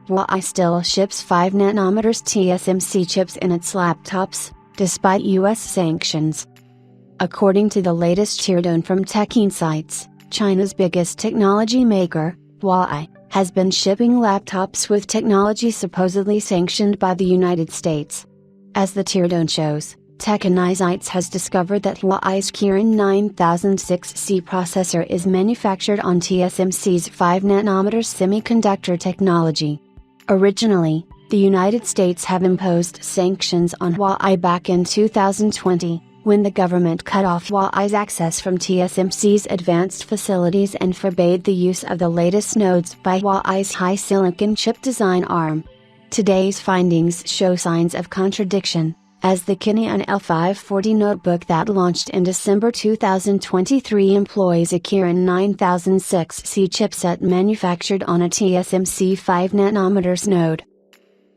Huawei still ships 5nm TSMC chips in its laptops, despite US sanctions. According to the latest teardown from Tech Insights, China's biggest technology maker, Huawei, has been shipping laptops with technology supposedly sanctioned by the United States. As the teardown shows, Tech Insights has discovered that Huawei's Kirin 9006C processor is manufactured on TSMC's 5nm semiconductor technology. Originally, the United States have imposed sanctions on Huawei back in 2020, when the government cut off Huawei's access from TSMC's advanced facilities and forbade the use of the latest nodes by Huawei's high silicon chip design arm. Today's findings show signs of contradiction, as the Kirin L540 notebook that launched in December 2023 employs a Kirin 9006C chipset manufactured on a TSMC 5nm node.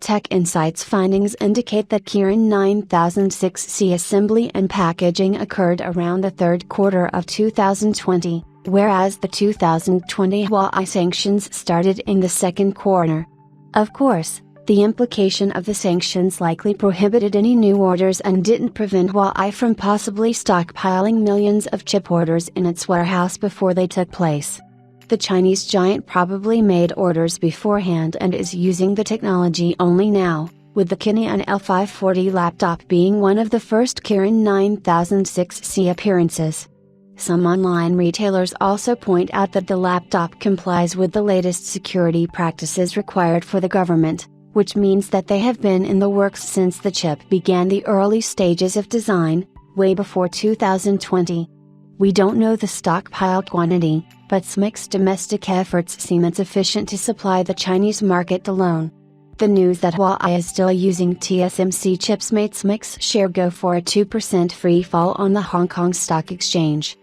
Tech Insights findings indicate that Kirin 9006C assembly and packaging occurred around the third quarter of 2020, whereas the 2020 Huawei sanctions started in the second quarter. Of course, the implication of the sanctions likely prohibited any new orders and didn't prevent Huawei from possibly stockpiling millions of chip orders in its warehouse before they took place. The Chinese giant probably made orders beforehand and is using the technology only now, with the Kirin L540 laptop being one of the first Kirin 9006C appearances. Some online retailers also point out that the laptop complies with the latest security practices required for the government, which means that they have been in the works since the chip began the early stages of design, way before 2020. We don't know the stockpile quantity, but SMIC's domestic efforts seem insufficient to supply the Chinese market alone. The news that Huawei is still using TSMC chips made SMIC's share go for a 2% free fall on the Hong Kong Stock Exchange.